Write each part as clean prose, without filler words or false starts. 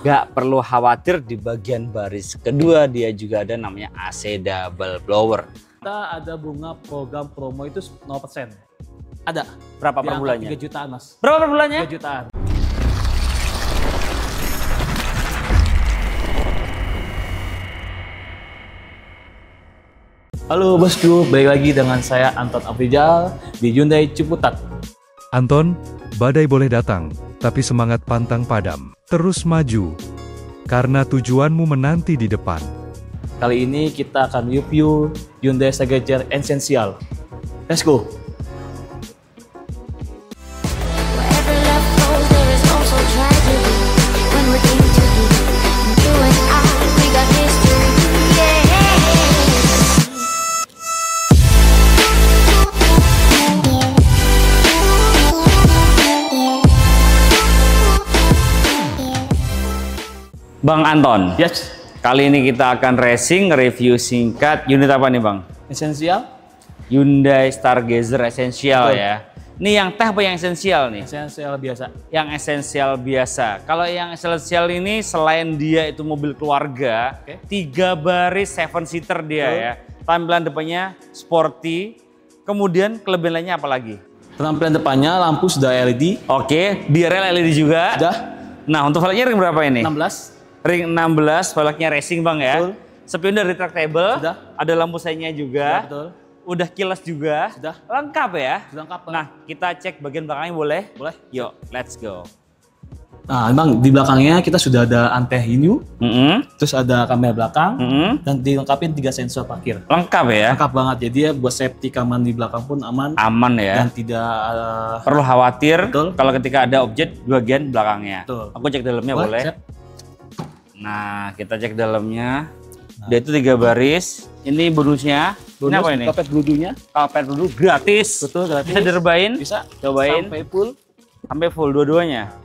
Gak perlu khawatir di bagian baris kedua dia juga ada namanya AC double blower. Kita ada bunga program promo itu 0%. Ada. Berapa Di per angka bulannya? 3 jutaan mas. Berapa per bulannya? 3 jutaan. Halo bosku, balik lagi dengan saya Anton Afrizal di Hyundai Ciputat. Anton, badai boleh datang, tapi semangat pantang padam. Terus maju, karena tujuanmu menanti di depan. Kali ini kita akan review Hyundai Stagager Essential. Let's go! Wherever love goes, there is also tragedy. When we're in too deep, and you and I, we got history. Yeah. Bang Anton, Yes, kali ini kita akan racing review singkat unit apa nih Bang? Essential. Hyundai Stargazer Essential Betul. ya. Ini yang teh apa yang esensial nih? Essential biasa. Yang esensial biasa. Kalau yang esensial ini selain dia itu mobil keluarga, Oke. 3 baris 7 seater dia Betul. ya. Tampilan depannya sporty. Kemudian kelebihan lainnya apa lagi? Penampilan depannya lampu sudah LED. Oke, di rel LED juga. Sudah Nah, untuk velgnya ring berapa ini? 16. Ring 16, velgnya racing Bang ya. Betul. Spion dari retractable. Sudah. Ada lampu seinnya Ya, juga. betul. Udah kilas juga. Sudah. Lengkap ya. Sudah lengkap. Nah, kita cek bagian belakangnya boleh? Boleh. Yuk, let's go. Nah, emang di belakangnya kita sudah ada anti-hinyu, terus ada kamera belakang, dan dilengkapi 3 sensor parkir. Lengkap ya. Lengkap banget, jadi ya buat safety keamanan di belakang pun aman Aman ya. dan tidak Perlu khawatir Betul. kalau ketika ada objek di bagian belakangnya. Betul. Aku cek dalamnya boleh. Siap. Nah, kita cek dalamnya. Dia itu 3 baris. Ini bonusnya. Ini apa ini? Karpet bludunya, Karpet dulu gratis. betul gratis. Bisa direbain? Bisa. Cobain. Sampai full. Sampai full dua-duanya.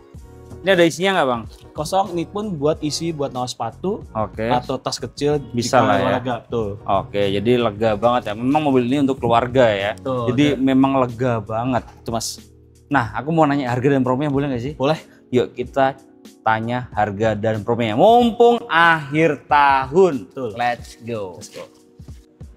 Ini ada isinya nggak Bang? Kosong, ini pun buat isi buat nawas sepatu Oke. atau tas kecil. Bisa jika lah ya. olahraga. Betul. Oke, jadi lega banget ya. Memang mobil ini untuk keluarga ya. Betul, Jadi ya. memang lega banget. Itu mas. Nah, aku mau nanya harga dan promonya boleh nggak sih? Boleh. Yuk kita tanya harga dan promonya. Mumpung akhir tahun. Betul. Let's go. Let's go.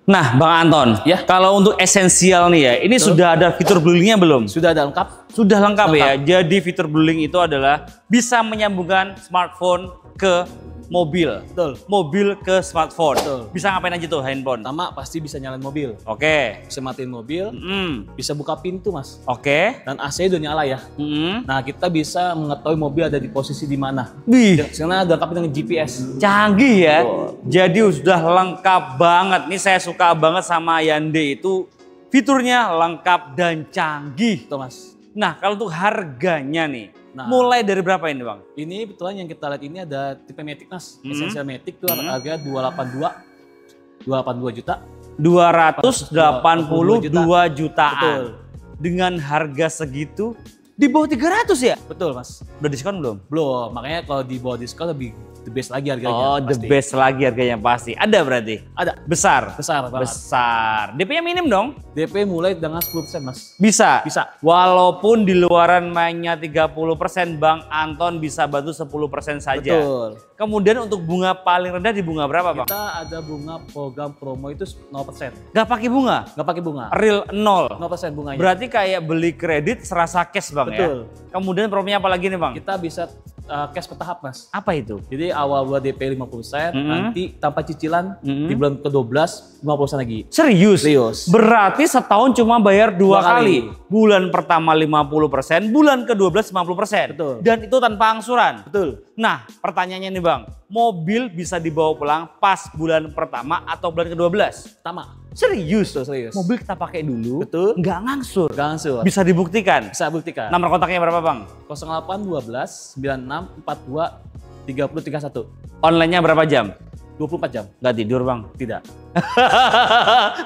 Nah, Bang Anton, Ya. kalau untuk esensial nih ya, ini Betul. sudah ada fitur bluelink-nya belum? Sudah ada lengkap. Sudah lengkap ya. Lengkap. Jadi fitur bluelink itu adalah bisa menyambungkan smartphone ke mobil. Betul. Mobil ke smartphone. Betul. Bisa ngapain aja tuh handphone? Pertama pasti bisa nyalain mobil, Oke. bisa matiin mobil, Mm. bisa buka pintu mas. Oke. Dan AC udah nyala ya. Mm. Nah kita bisa mengetahui mobil ada di posisi di mana. Wih, Karena ada lengkap dengan GPS. canggih ya. Betul. Jadi sudah lengkap banget. Nih saya suka banget sama Hyundai itu fiturnya lengkap dan canggih. Betul mas. Nah, kalau untuk harganya nih, Nah. mulai dari berapa ini Bang? Ini betulan yang kita lihat ini ada tipe Matic mas. Hmm. Essential Matic itu harga 282 juta. 282 jutaan. Betul. Dengan harga segitu di bawah 300 ya? Betul mas. Udah diskon belum? Belum, makanya kalau di bawah diskon lebih the best lagi harganya. Oh, the pasti. best lagi harganya pasti. Ada berarti? Ada. Besar? Besar banget. Besar. DP-nya minim dong? DP mulai dengan 10% mas. Bisa? Bisa. Walaupun di luaran mainnya 30%, Bang Anton bisa bantu 10% saja. Betul. Kemudian untuk bunga paling rendah di bunga berapa Bang? Kita ada bunga program promo itu 0%. Gak pakai bunga? Nggak pakai bunga. Real 0. 0% bunganya. Berarti kayak beli kredit serasa cash Bang Betul. ya? Kemudian promonya apa lagi nih Bang? Kita bisa cash bertahap mas. Apa itu? Jadi awal buat DP 50%, nanti tanpa cicilan Mm-mm. di bulan ke-12 50% lagi. Serius? Serius. Berarti setahun cuma bayar 2 Dua kali. kali. Bulan pertama 50%, bulan ke-12 50%. Betul. Dan itu tanpa angsuran. Betul. Nah, pertanyaannya nih Bang, mobil bisa dibawa pulang pas bulan pertama atau bulan ke-12? Pertama. Serius? Betul, serius. Mobil kita pakai dulu, Betul. nggak ngangsur. Langsung. Bisa dibuktikan. Bisa buktikan. Nomor kontaknya berapa Bang? 0812 96 42 30 31. Online-nya berapa jam? 24 jam. Nggak tidur Bang? Tidak.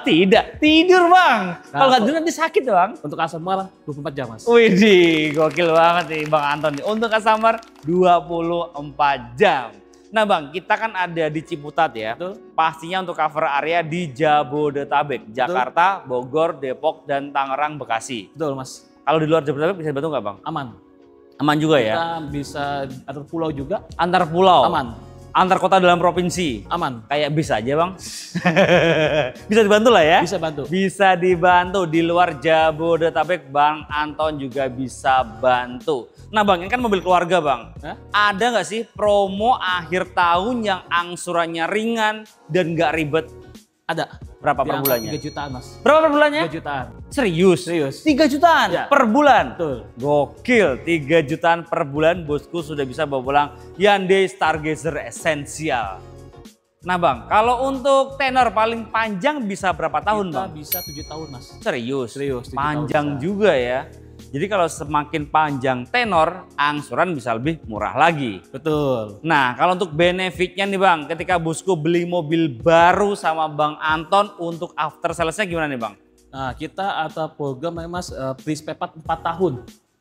Tidak, tidur Bang. Kalau nggak Nah, tidur nanti sakit Bang. Untuk customer 24 jam mas. Widih, gokil banget nih Bang Anton. Untuk customer 24 jam. Nah Bang, kita kan ada di Ciputat ya. Betul. Pastinya untuk cover area di Jabodetabek. Jakarta, Bogor, Depok, dan Tangerang, Bekasi. Betul mas. Kalau di luar Jabodetabek bisa dibantu nggak Bang? Aman. Aman juga ya? Kita bisa antar pulau juga. Antar pulau? Aman. Antar kota dalam provinsi? Aman. Kayak bis aja bang? Bisa dibantu lah ya? Bisa bantu. Bisa dibantu. Di luar Jabodetabek, Bang Anton juga bisa bantu. Nah bang, ini kan mobil keluarga bang. Hah? Ada nggak sih promo akhir tahun yang angsurannya ringan dan nggak ribet? Ada. Berapa Di per angka bulannya? 3 jutaan mas. Berapa per bulannya? 3 jutaan. Serius? Serius. 3 jutaan Ya. per bulan? Betul. Gokil, 3 jutaan per bulan bosku sudah bisa bawa pulang Hyundai Stargazer Essential. Nah bang, kalau untuk tenor paling panjang bisa berapa tahun Kita bang? bisa 7 tahun mas. Serius? Serius, 7 Panjang tahun bisa. juga ya. Jadi kalau semakin panjang tenor, angsuran bisa lebih murah lagi. Betul. Nah, kalau untuk benefitnya nih Bang, ketika bosku beli mobil baru sama Bang Anton untuk after sales-nya gimana nih Bang? Nah kita ada program namanya mas free spare part 4 tahun.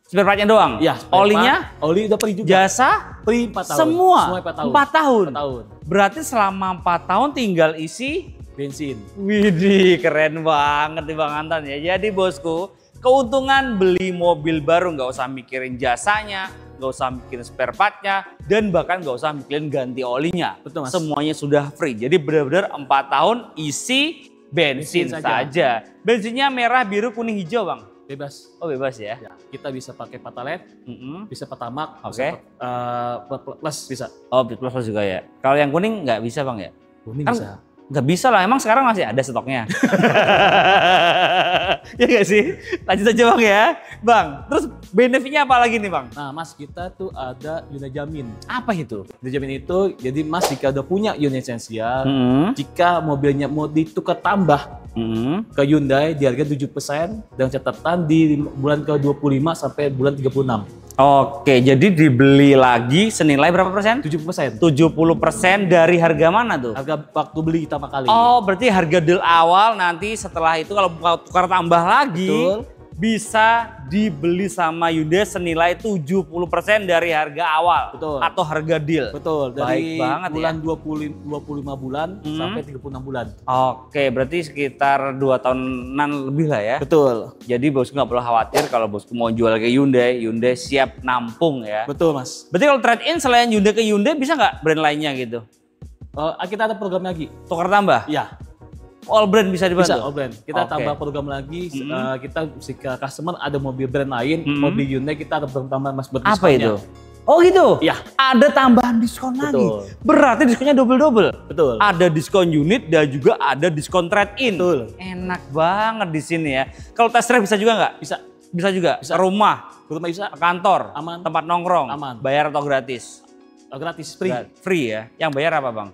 Spare part-nya doang? Ya. spare Olinya? part, oli udah free juga. Jasa? Free 4 tahun. Semua? Semua 4 tahun. 4 tahun? 4 tahun. Berarti selama 4 tahun tinggal isi? Bensin. Widih, keren banget nih Bang Anton ya. Jadi bosku, keuntungan beli mobil baru nggak usah mikirin jasanya, nggak usah mikirin spare part-nya, dan bahkan nggak usah mikirin ganti olinya. Betul, Mas. Semuanya sudah free. Jadi benar-benar 4 tahun isi bensin Bensin saja. Bensinnya merah, biru, kuning, hijau Bang? Bebas. Oh bebas ya? Ya, kita bisa pakai Pertalite, Mm-mm. bisa Pertamax, Oke. bisa plus bisa. Oh plus juga ya? Kalau yang kuning nggak bisa Bang ya? Ini Kan bisa. nggak bisa lah, emang sekarang masih ada stoknya. Ya nggak sih? Lanjut aja Bang ya. Bang, terus benefitnya apa lagi nih Bang? Nah mas kita tuh ada unit jamin. Apa itu? Unit jamin itu jadi mas jika udah punya unit esensial, Hmm. jika mobilnya mau ditukar tambah ke Hyundai di harga 7% dan catatan di bulan ke-25 sampai bulan 36. Oke, jadi dibeli lagi senilai berapa persen? 70%. 70% dari harga mana tuh? Harga waktu beli pertama kali. Oh, berarti harga deal awal nanti setelah itu kalau mau tukar tambah lagi Betul. bisa dibeli sama Hyundai senilai 70% dari harga awal Betul. atau harga deal. Betul, Baik dari banget bulan ya. 25 bulan sampai 36 bulan. Oke, berarti sekitar 2 tahunan lebih lah ya. Betul. Jadi bosku nggak perlu khawatir kalau bosku mau jual ke Hyundai, Hyundai siap nampung ya. Betul, Mas. Berarti kalau trade in selain Hyundai ke Hyundai bisa nggak brand lainnya gitu? Kita ada program lagi. Tukar tambah? Ya, All brand bisa dibantu? bisa, all brand. Kita Oke. tambah program lagi. Kita jika customer ada mobil brand lain, mobil Hyundai kita ada program tambah Mas buat Apa diskonnya. itu? Oh gitu? Iya. Ada tambahan diskon lagi? Betul. Berarti diskonnya double-double? Betul. Ada diskon unit dan juga ada diskon trade in? Betul. Enak banget di sini ya. Kalau test drive bisa juga nggak? Bisa. Bisa juga? Bisa. Ke rumah? Rumah bisa Ke kantor? Aman. Tempat nongkrong? Aman. Bayar atau gratis? gratis free. Free ya? Yang bayar apa bang?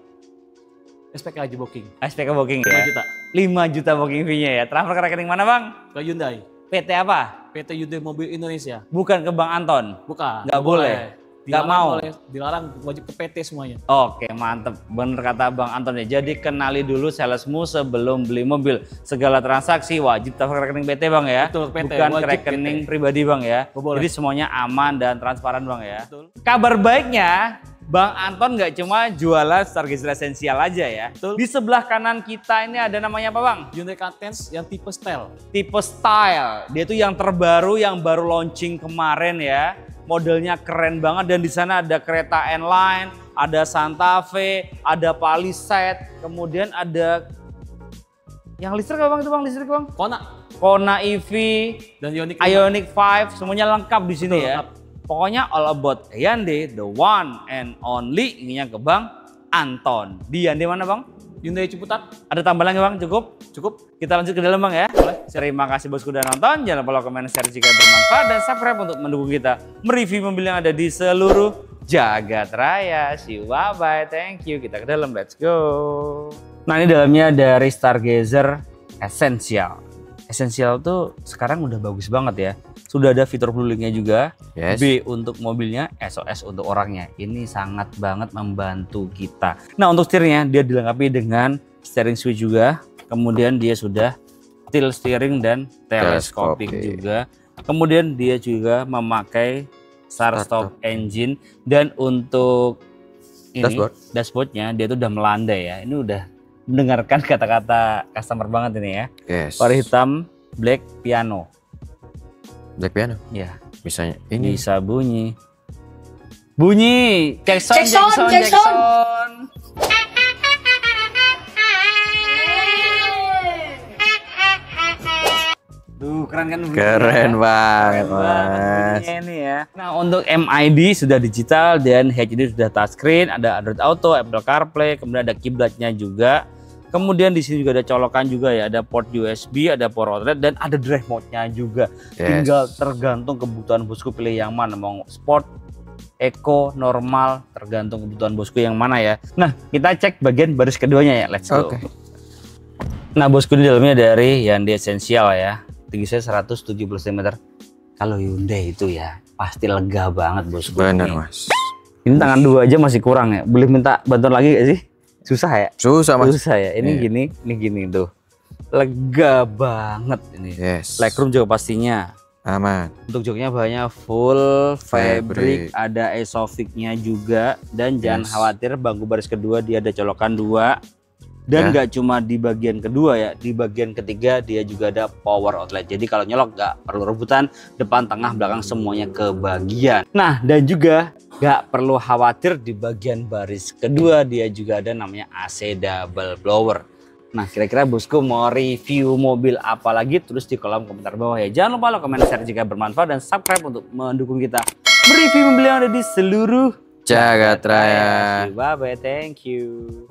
SPK aja booking. SPK booking 5 ya? juta 5 juta booking fee-nya ya. Transfer ke rekening mana bang? ke Hyundai. PT apa? PT Hyundai Mobil Indonesia. Bukan ke Bang Anton? Bukan. Nggak boleh? Nggak mau? Dilarang, wajib ke PT semuanya. Oke mantep, bener kata Bang Anton ya. Jadi kenali dulu salesmu sebelum beli mobil. Segala transaksi wajib transfer ke rekening PT bang ya? Betul, PT, Bukan ke wajib rekening PT. pribadi bang ya? Oh, boleh. Jadi semuanya aman dan transparan bang ya? Betul. Kabar baiknya, Bang Anton nggak cuma jualan Stargazer Essential aja ya. Betul. Di sebelah kanan kita ini ada namanya apa bang? Hyundai Cadence yang tipe style. Tipe Style. Dia tuh yang terbaru, yang baru launching kemarin ya. Modelnya keren banget dan di sana ada kereta N-Line, ada Santa Fe, ada Palisade, kemudian ada yang listrik apa bang itu bang? Listrik bang? Kona EV, Dan Ioniq. Ioniq 5, semuanya lengkap di sini Betul, ya. lengkap. Pokoknya all about Hyundai, the one and only. Ininya ke Bang Anton. Di Hyundai mana bang? Hyundai Ciputat. Ada tambahan lagi bang? Cukup? Cukup. Kita lanjut ke dalam bang ya. Boleh. Terima kasih bosku udah nonton. Jangan lupa komen, share jika bermanfaat dan subscribe untuk mendukung kita mereview mobil yang ada di seluruh jagat raya. See you, bye bye, thank you. Kita ke dalam, let's go. Nah ini dalamnya dari Stargazer Essential. Essential tuh sekarang udah bagus banget ya. Sudah ada fitur blue link-nya juga. Yes. B untuk mobilnya, SOS untuk orangnya. Ini sangat banget membantu kita. Nah untuk setirnya dia dilengkapi dengan steering switch juga. Kemudian dia sudah tilt steering dan telescopic Teleskopik. juga. Kemudian dia juga memakai start stop engine. Dan untuk ini dashboardnya dia tuh udah melandai ya. Ini udah mendengarkan kata-kata customer banget ini ya. Yes. Warna hitam, black piano. Black piano. Ya, Misalnya ini Bisa bunyi. Bunyi. Jackson. Tuh, keren kan bunyinya? keren banget, Keren banget Mas. bunyinya ini ya. Nah, untuk MID sudah digital dan HID sudah touchscreen, ada Android Auto, Apple CarPlay, kemudian ada kiblatnya juga. Kemudian di sini juga ada colokan juga ya, ada port USB, ada port outlet dan ada drive mode-nya juga. Yes. Tinggal tergantung kebutuhan bosku pilih yang mana, mau sport, eco, normal, tergantung kebutuhan bosku yang mana ya. Nah, kita cek bagian baris keduanya ya, let's go. Oke. Nah, bosku di dalamnya dari Hyundai Essential ya. Tinggi saya 170 cm. Kalau Hyundai itu ya pasti lega banget bosku. Bener, Ini. Mas. Ini tangan dua aja masih kurang ya. Boleh minta bantuan lagi gak sih? Susah ya? Susah, Mas. Susah ya. Ini Iya. gini tuh. Lega banget ini. Yes. Legroom juga pastinya. Aman. Untuk joknya bahannya full fabric, Fabric. ada Isofix-nya juga dan jangan Yes. khawatir bangku baris kedua dia ada colokan 2. Dan Ya. nggak cuma di bagian kedua ya, di bagian ketiga dia juga ada power outlet. Jadi kalau nyolok nggak perlu rebutan, depan, tengah, belakang semuanya kebagian. Nah, dan juga nggak perlu khawatir di bagian baris kedua dia juga ada namanya AC double blower. Nah, kira-kira bosku mau review mobil apa lagi? Tulis di kolom komentar bawah ya. Jangan lupa like, komen, share jika bermanfaat dan subscribe untuk mendukung kita mereview mobil yang ada di seluruh Jagat Raya. Bye bye, thank you.